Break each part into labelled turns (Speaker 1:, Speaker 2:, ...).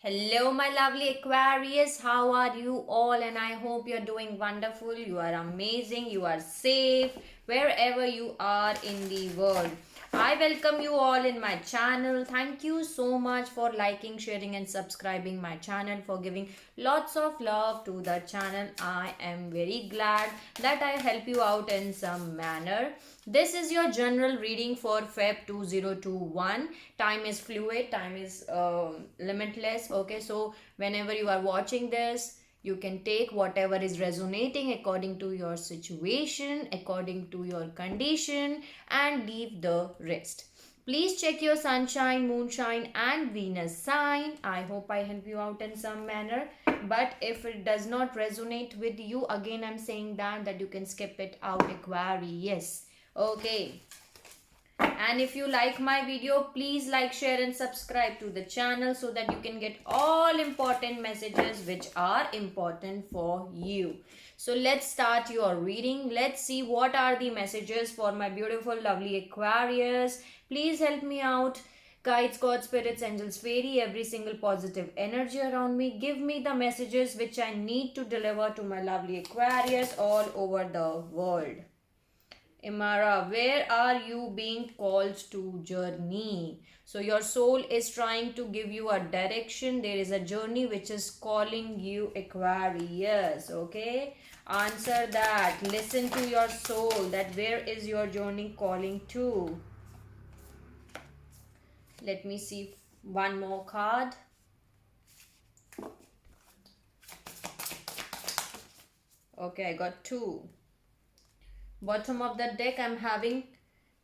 Speaker 1: Hello, my lovely Aquarius. How are you all? And I hope you're doing wonderful. You are amazing. You are safe wherever you are in the world. I welcome you all in my channel. Thank you so much for liking, sharing, and subscribing my channel, for giving lots of love to the channel. I am very glad that I help you out in some manner. This is your general reading for Feb 2021. Time is fluid, time is limitless. Okay, so whenever you are watching this, you can take whatever is resonating according to your situation, according to your condition, and leave the rest. Please check your sunshine, moonshine, and Venus sign. I hope I help you out in some manner. But if it does not resonate with you, again I'm saying that you can skip it out, Aquarius. Okay. And if you like my video, please like, share and subscribe to the channel so that you can get all important messages which are important for you. So let's start your reading. Let's see what are the messages for my beautiful lovely Aquarius. Please help me out. Guides, God, spirits, angels, fairy, every single positive energy around me. Give me the messages which I need to deliver to my lovely Aquarius all over the world. Imara, where are you being called to journey? So your soul is trying to give you a direction. There is a journey which is calling you, Aquarius. Okay, answer that. Listen to your soul, that where is your journey calling to. Let me see one more card. Okay, I got two. Bottom of the deck, I'm having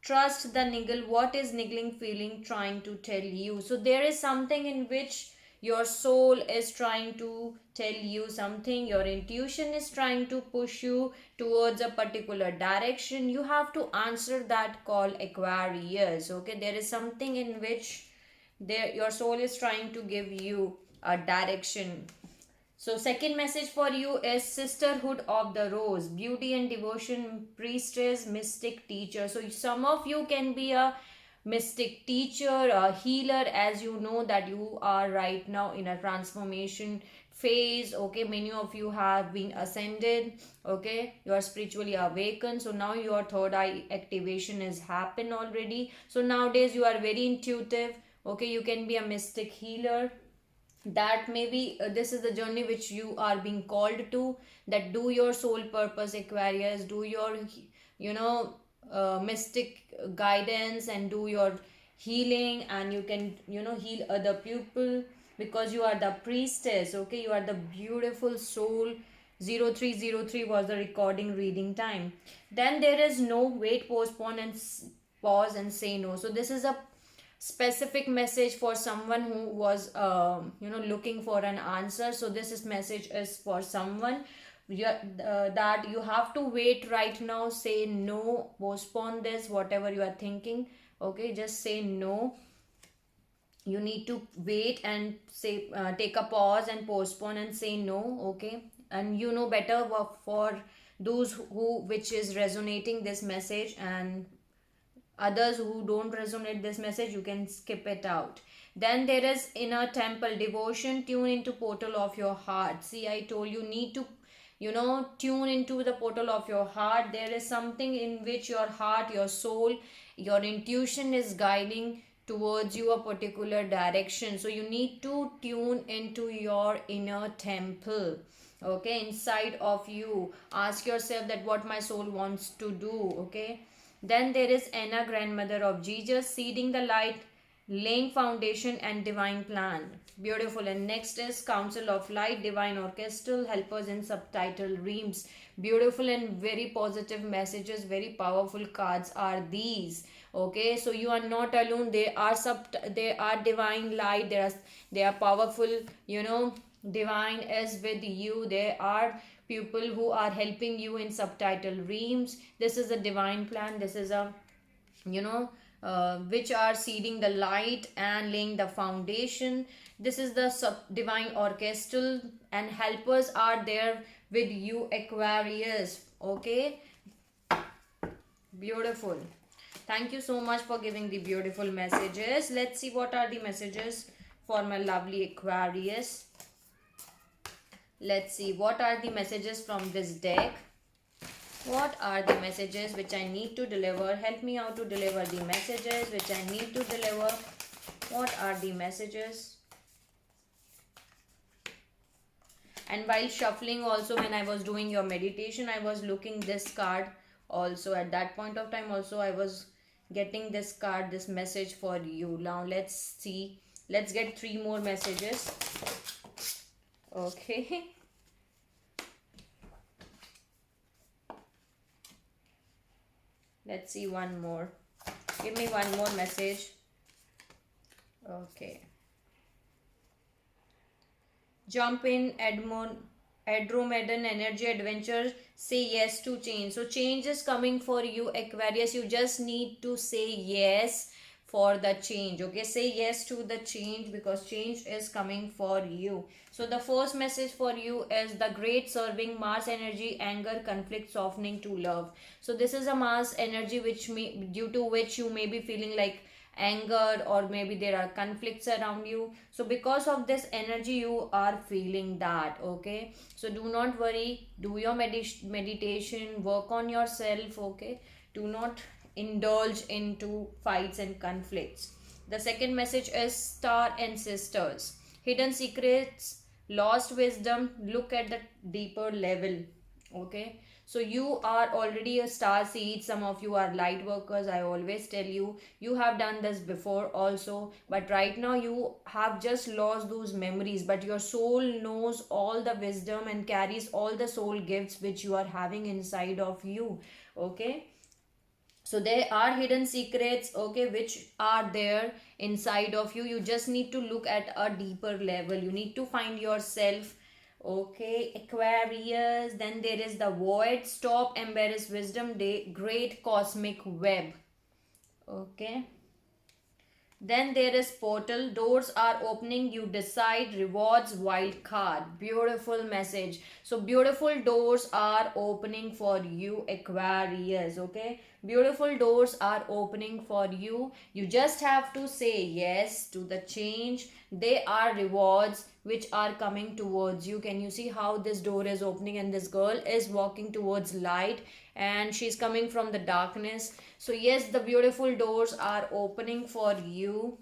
Speaker 1: trust the niggle. What is niggling feeling trying to tell you? So there is something in which your soul is trying to tell you something. Your intuition is trying to push you towards a particular direction. You have to answer that call, Aquarius. Okay, there is something in which your soul is trying to give you a direction. So second message for you is sisterhood of the rose, beauty and devotion, priestess, mystic, teacher. So some of you can be a mystic teacher, a healer, as you know that you are right now in a transformation phase. Okay, many of you have been ascended. Okay, you are spiritually awakened. So now your third eye activation has happened already. So nowadays you are very intuitive. Okay, you can be a mystic healer. That maybe this is the journey which you are being called to, that do your soul purpose, Aquarius, do your you know mystic guidance and do your healing, and you can heal other people, because you are the priestess. Okay, you are the beautiful soul. 0303 was the recording reading time. Then there is no, wait, postpone and pause and say no. So this is a specific message for someone who was looking for an answer. So this message is for someone that you have to wait right now. Say no, postpone this, whatever you are thinking. Okay, just say no. You need to wait and say, take a pause and postpone and say no. Okay, and you know better for those who which is resonating this message, and others who don't resonate this message, you can skip it out. Then there is inner temple devotion, tune into portal of your heart. See, I told you need to tune into the portal of your heart. There is something in which your heart, your soul, your intuition is guiding towards you a particular direction. So you need to tune into your inner temple. Okay, inside of you, ask yourself that what my soul wants to do. Okay, then there is Anna, grandmother of Jesus, seeding the light, laying foundation and divine plan. Beautiful. And next is Council of Light, divine orchestral helpers in subtitle reams. Beautiful and very positive messages, very powerful cards are these. Okay, so you are not alone. They are divine light. They are powerful. Divine is with you. There are people who are helping you in subtitle reams. This is a divine plan. This is a which are seeding the light and laying the foundation. This is the divine orchestral, and helpers are there with you, Aquarius. Okay, beautiful. Thank you so much for giving the beautiful messages. Let's see what are the messages for my lovely Aquarius. Let's see what are the messages from this deck. What are the messages which I need to deliver? Help me out to deliver the messages which I need to deliver. What are the messages? And while shuffling also, when I was doing your meditation, I was looking this card also. At that point of time also, I was getting this card, this message for you. Now let's see. Let's get 3 more messages. Okay. Let's see one more. Give me one more message. Okay. Jump in, Andromedan energy adventure. Say yes to change. So change is coming for you, Aquarius. You just need to say yes for the change. Okay, say yes to the change because change is coming for you. So the first message for you is the great serving Mars energy, anger, conflict, softening to love. So this is a Mars energy which due to which you may be feeling like angered, or maybe there are conflicts around you. So because of this energy you are feeling that. Okay, so do not worry, do your meditation, work on yourself. Okay, do not indulge into fights and conflicts. The second message is star and sisters, hidden secrets, lost wisdom, look at the deeper level. Okay, so you are already a star seed. Some of you are light workers. I always tell you, you have done this before also, but right now you have just lost those memories, but your soul knows all the wisdom and carries all the soul gifts which you are having inside of you. Okay, so there are hidden secrets, okay, which are there inside of you. You just need to look at a deeper level. You need to find yourself. Okay, Aquarius. Then there is the void, stop, embarrass wisdom, day, great cosmic web. Okay, then there is portal, doors are opening, you decide, rewards, wild card. Beautiful message. So beautiful doors are opening for you, Aquarius. Okay, beautiful doors are opening for you. You just have to say yes to the change. They are rewards which are coming towards you. Can you see how this door is opening and this girl is walking towards light and she's coming from the darkness? So yes, the beautiful doors are opening for you.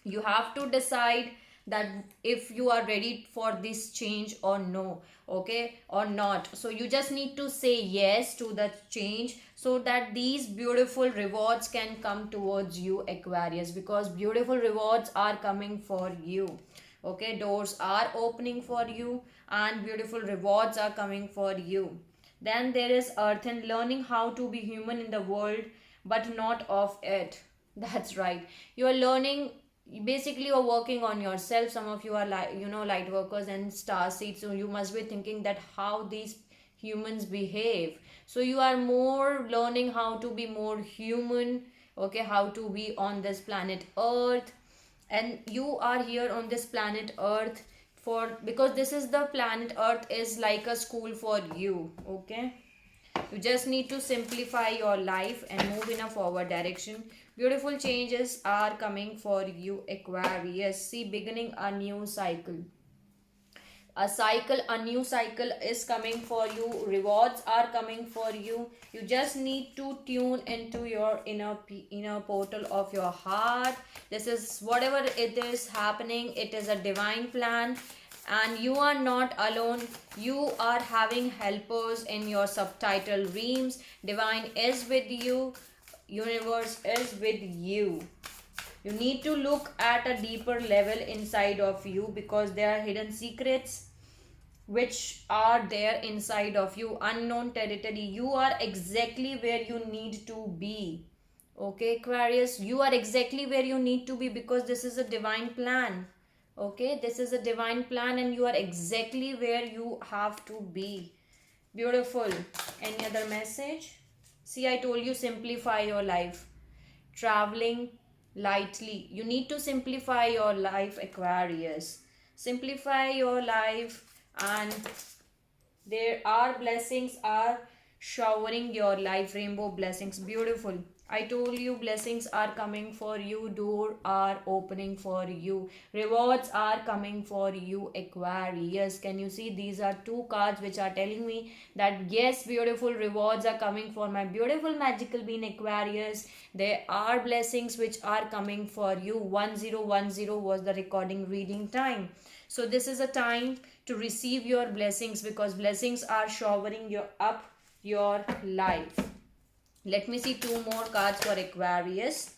Speaker 1: You have to decide that if you are ready for this change or no. Okay, or not. So you just need to say yes to the change so that these beautiful rewards can come towards you, Aquarius, because beautiful rewards are coming for you. Okay, doors are opening for you and beautiful rewards are coming for you. Then there is earth and learning how to be human in the world but not of it. That's right, you are learning. Basically you're working on yourself. Some of you are like, light workers and star seeds, so you must be thinking that how these humans behave. So you are more learning how to be more human. Okay, how to be on this planet earth. And you are here on this planet earth for, because this is the planet earth is like a school for you. Okay, you just need to simplify your life and move in a forward direction. Beautiful changes are coming for you, Aquarius. See, beginning a new cycle. A new cycle is coming for you. Rewards are coming for you. You just need to tune into your inner portal of your heart. This is whatever it is happening. It is a divine plan and you are not alone. You are having helpers in your subtitle realms. Divine is with you. Universe is with you. You need to look at a deeper level inside of you because there are hidden secrets which are there inside of you. Unknown territory. You are exactly where you need to be. Okay, Aquarius, you are exactly where you need to be because this is a divine plan. Okay, this is a divine plan and you are exactly where you have to be. Beautiful. Any other message? See, I told you simplify your life. Traveling lightly. You need to simplify your life, Aquarius. Simplify your life and there are blessings are showering your life. Rainbow blessings. Beautiful. I told you blessings are coming for you, door are opening for you, rewards are coming for you, Aquarius. Can you see these are two cards which are telling me that yes, beautiful rewards are coming for my beautiful magical being Aquarius. There are blessings which are coming for you. 1010 was the recording reading time. So this is a time to receive your blessings because blessings are showering your life. Let me see two more cards for Aquarius.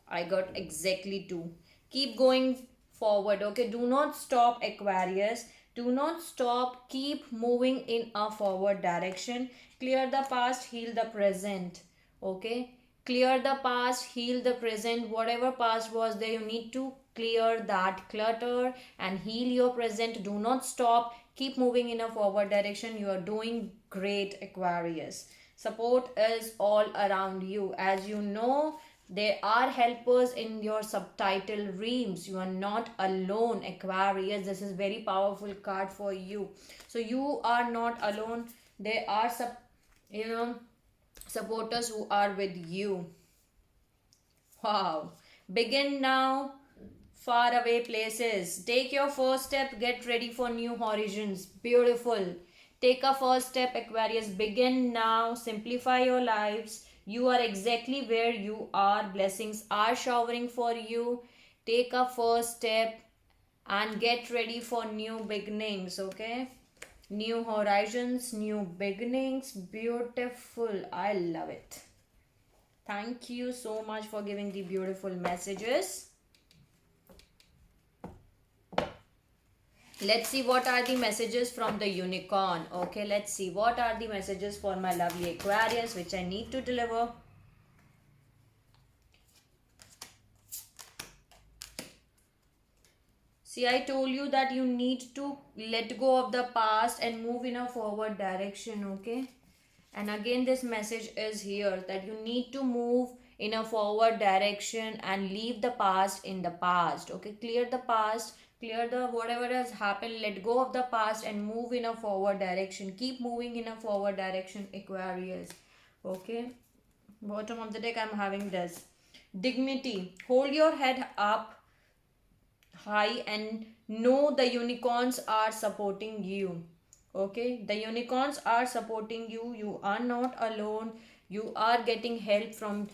Speaker 1: I got exactly two. Keep going forward, okay? Do not stop, Aquarius. Do not stop. Keep moving in a forward direction. Clear the past, heal the present, okay? Clear the past, heal the present. Whatever past was there, you need to clear that clutter and heal your present. Do not stop. Keep moving in a forward direction. You are doing great, Aquarius. Support is all around you. As you know, there are helpers in your subtitle realms. You are not alone, Aquarius. This is very powerful card for you. So you are not alone. There are supporters who are with you. Wow. Begin now. Far away places. Take your first step. Get ready for new horizons. Beautiful. Take a first step, Aquarius. Begin now. Simplify your lives. You are exactly where you are. Blessings are showering for you. Take a first step and get ready for new beginnings, okay? New horizons, new beginnings. Beautiful. I love it. Thank you so much for giving the beautiful messages. Let's see what are the messages from the unicorn. Okay, let's see what are the messages for my lovely Aquarius which I need to deliver. See, I told you that you need to let go of the past and move in a forward direction, okay? And again, this message is here that you need to move in a forward direction and leave the past in the past, okay? Clear the past, clear the whatever has happened, let go of the past and move in a forward direction. Keep moving in a forward direction, Aquarius, okay? Bottom of the deck, I'm having this. Dignity. Hold your head up high and know the unicorns are supporting you, okay? The unicorns are supporting you. You are not alone. You are getting help from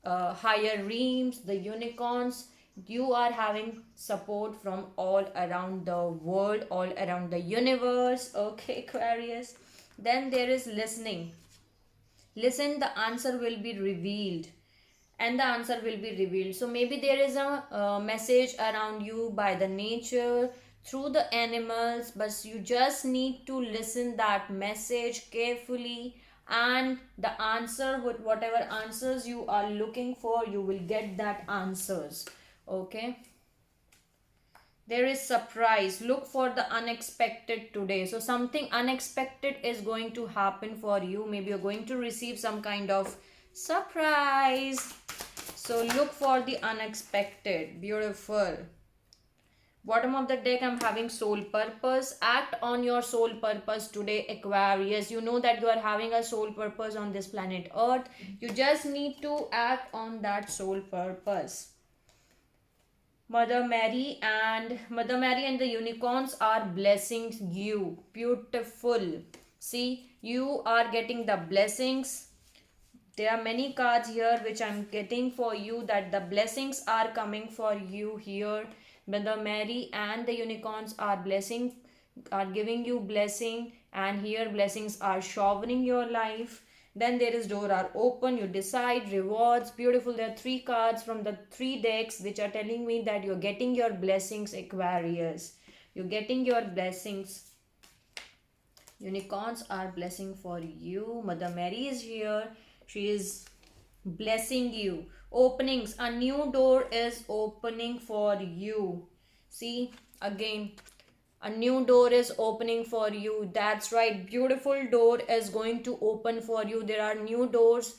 Speaker 1: higher realms, the unicorns. You are having support from all around the world, all around the universe, okay, Aquarius? Then there is listening. Listen, the answer will be revealed, and the answer will be revealed. So maybe there is a message around you by the nature, through the animals, but you just need to listen that message carefully, and the answer, with whatever answers you are looking for, you will get that answers, okay? There is surprise. Look for the unexpected today. So something unexpected is going to happen for you. Maybe you're going to receive some kind of surprise. So look for the unexpected. Beautiful. Bottom of the deck, I'm having soul purpose. Act on your soul purpose today, Aquarius. You know that you are having a soul purpose on this planet Earth. You just need to act on that soul purpose. Mother Mary and the unicorns are blessing you. Beautiful. See, you are getting the blessings. There are many cards here which I'm getting for you, that the blessings are coming for you here. Mother Mary and the unicorns are giving you blessing, and here blessings are showering your life. Then there is door are open, you decide, rewards. Beautiful. There are three cards from the three decks which are telling me that you're getting your blessings, Aquarius. You're getting your blessings. Unicorns are blessing for you. Mother Mary is here. She is blessing you. Openings. A new door is opening for you. See, again, a new door is opening for you. That's right. Beautiful door is going to open for you. There are new doors,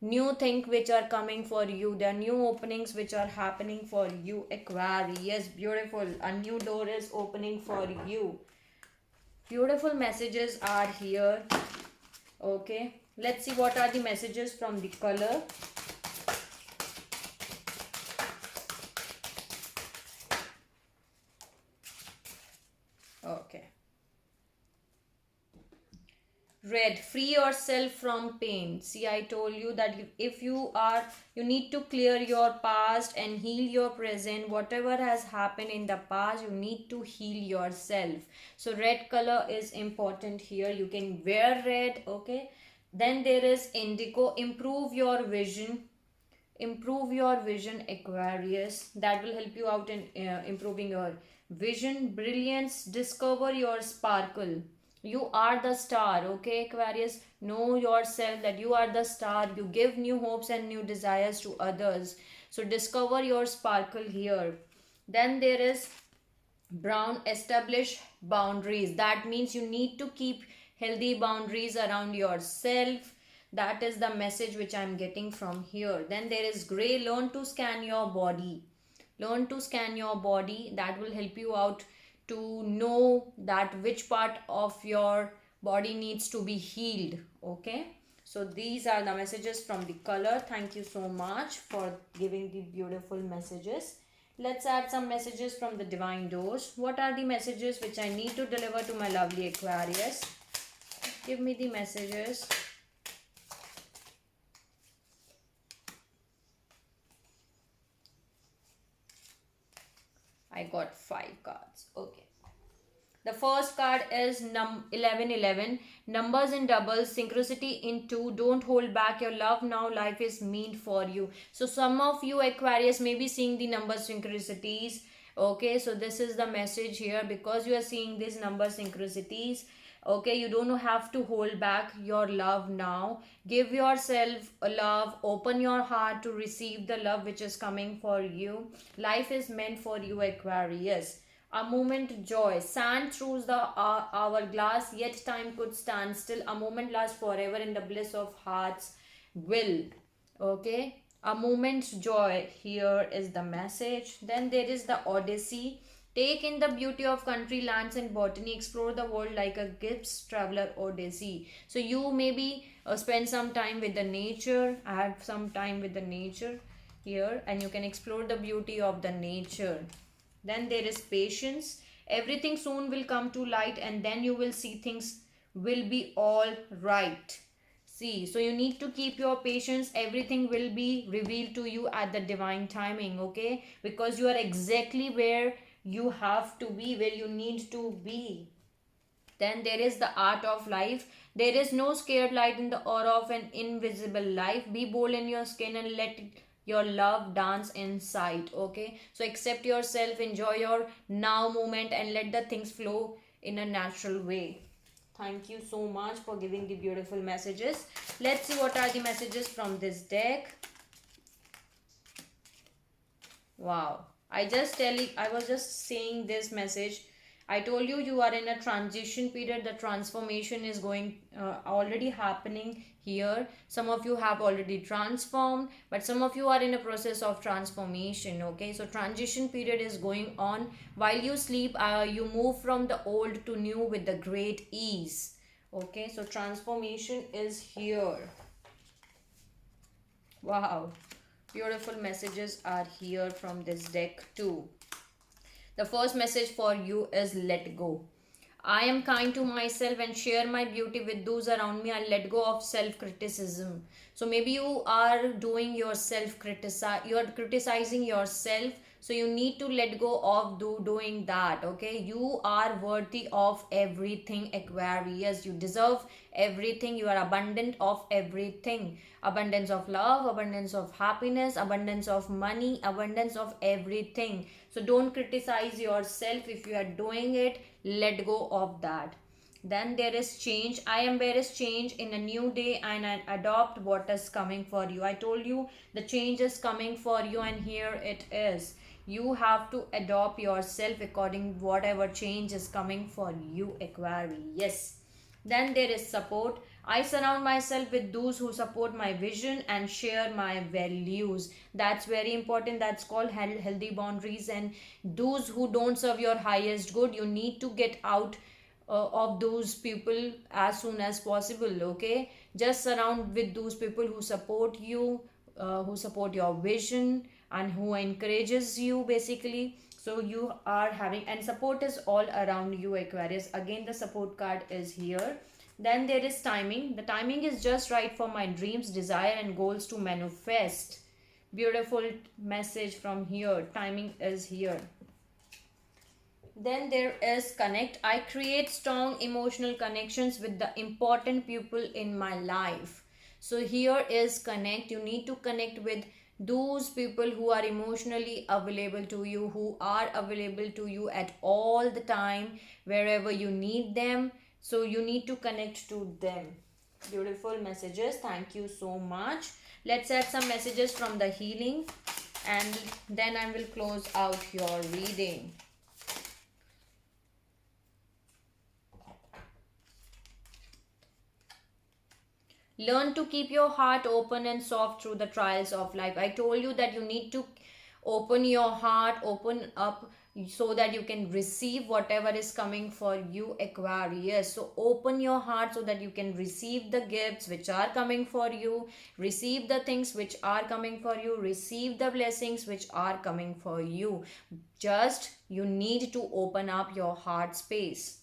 Speaker 1: new things which are coming for you. There are new openings which are happening for you, Aquarius. Beautiful. A new door is opening for you. Beautiful messages are here. Okay. Let's see what are the messages from the color. red, free yourself from pain. See, I told you that if you are, you need to clear your past and heal your present. Whatever has happened in the past, you need to heal yourself. So red color is important here. You can wear red, okay? Then there is indigo, improve your vision. Improve your vision, Aquarius. That will help you out in improving your vision. Brilliance, discover your sparkle. You are the star, okay, Aquarius? Know yourself that you are the star. You give new hopes and new desires to others. So discover your sparkle here. Then there is brown, establish boundaries. That means you need to keep healthy boundaries around yourself. That is the message which I'm getting from here. Then there is gray, learn to scan your body. Learn to scan your body. That will help you out to know that which part of your body needs to be healed. Okay, so these are the messages from the color. Thank you so much for giving the beautiful messages. Let's add some messages from the divine doors. What are the messages which I need to deliver to my lovely Aquarius? Give me the messages. I got 5 cards. Okay. The first card is 1111. Numbers in doubles, synchronicity in 2. Don't hold back your love now. Life is meant for you. So some of you Aquarius may be seeing the number synchronicities. Okay, so this is the message here because you are seeing these number synchronicities. Okay, you don't have to hold back your love now. Give yourself a love. Open your heart to receive the love which is coming for you. Life is meant for you, Aquarius. A moment joy, sand through the hourglass, yet time could stand still. A moment lasts forever in the bliss of heart's will. Okay, a moment's joy, here is the message. Then there is the Odyssey. Take in the beauty of country, lands and botany. Explore the world like a Gibbs traveler Odyssey. So you maybe spend some time with the nature. Have some time with the nature here, and you can explore the beauty of the nature. Then there is patience. Everything soon will come to light, and then you will see things will be all right. See, so you need to keep your patience. Everything will be revealed to you at the divine timing, okay? Because you are exactly where you have to be, where you need to be. Then there is the art of life. There is no scared light in the aura of an invisible life. Be bold in your skin and let your love dance inside. Okay, so accept yourself, enjoy your now moment, and let the things flow in a natural way. Thank you so much for giving the beautiful messages. Let's see what are the messages from this deck. Wow, I was just saying this message. I told you you are in a transition period. The transformation is going already happening here. Some of you have already transformed, but some of you are in a process of transformation. Okay, so transition period is going on. While you sleep, you move from the old to new with the great ease. Okay, so transformation is here. Wow, beautiful messages are here from this deck too. The first message for you is let go. I am kind to myself and share my beauty with those around me. I let go of self-criticism. So maybe you are doing your self-criticize, you are criticizing yourself. So you need to let go of doing that. Okay, you are worthy of everything, Aquarius. You deserve everything. You are abundant of everything. Abundance of love, abundance of happiness, abundance of money, abundance of everything. So don't criticize yourself. If you are doing it, let go of that. Then there is change. I embrace change in a new day and I adopt what is coming for you. I told you the change is coming for you, and here it is. You have to adopt yourself according whatever change is coming for you, Aquarius. Yes. Then there is support. I surround myself with those who support my vision and share my values. That's very important. That's called healthy boundaries. And those who don't serve your highest good, you need to get out of those people as soon as possible. Okay, just surround with those people who support you, who support your vision, and who encourages you basically. So you are having, and support is all around you, Aquarius. Again, the support card is here. Then there is timing. The timing is just right for my dreams, desire and goals to manifest. Beautiful message from here. Timing is here. Then there is connect. I create strong emotional connections with the important people in my life. So here is connect. You need to connect with those people who are emotionally available to you, who are available to you at all the time, wherever you need them. So you need to connect to them. Beautiful messages. Thank you so much. Let's add some messages from the healing, and then I will close out your reading. Learn to keep your heart open and soft through the trials of life. I told you that you need to open your heart, open up, so that you can receive whatever is coming for you, Aquarius. So open your heart so that you can receive the gifts which are coming for you, receive the things which are coming for you, receive the blessings which are coming for you. Just you need to open up your heart space.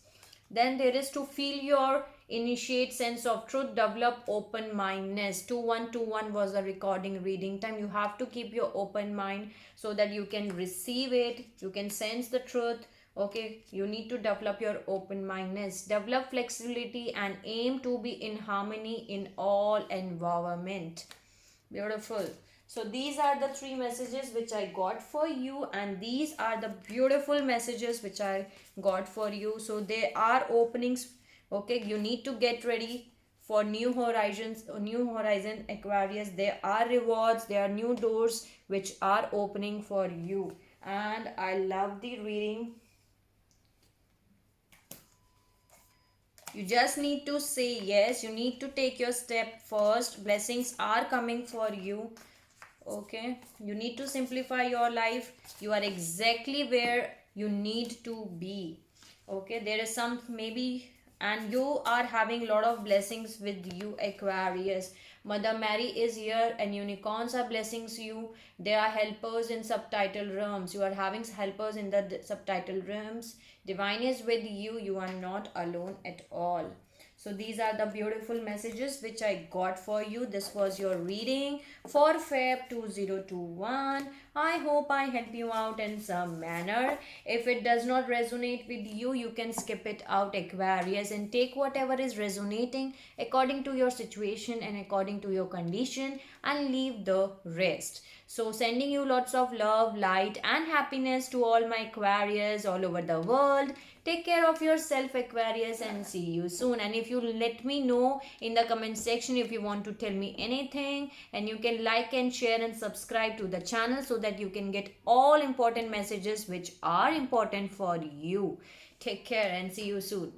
Speaker 1: Then there is to feel your initiate sense of truth, develop open mindedness. 2121 was a recording reading time. You have to keep your open mind so that you can receive it, you can sense the truth. Okay, you need to develop your open mindedness, develop flexibility and aim to be in harmony in all environment. Beautiful. So these are the three messages which I got for you, and these are the beautiful messages which I got for you. So there are openings. Okay, you need to get ready for new horizons, Aquarius. There are rewards, there are new doors which are opening for you, and I love the reading. You just need to say yes. You need to take your step first. Blessings are coming for you. Okay, you need to simplify your life. You are exactly where you need to be. Okay, there is some maybe, and you are having a lot of blessings with you, Aquarius. Mother Mary is here and unicorns are blessings you. They are helpers in subtitle realms. You are having helpers in the subtitle realms. Divine is with you. You are not alone at all. So these are the beautiful messages which I got for you. This was your reading for Feb 2021. I hope I help you out in some manner. If it does not resonate with you, you can skip it out, Aquarius, and take whatever is resonating according to your situation and according to your condition, and leave the rest. So sending you lots of love, light and happiness to all my Aquarius all over the world. Take care of yourself, Aquarius, and see you soon. And if you let me know in the comment section if you want to tell me anything, and you can like and share and subscribe to the channel so that you can get all important messages which are important for you. Take care and see you soon.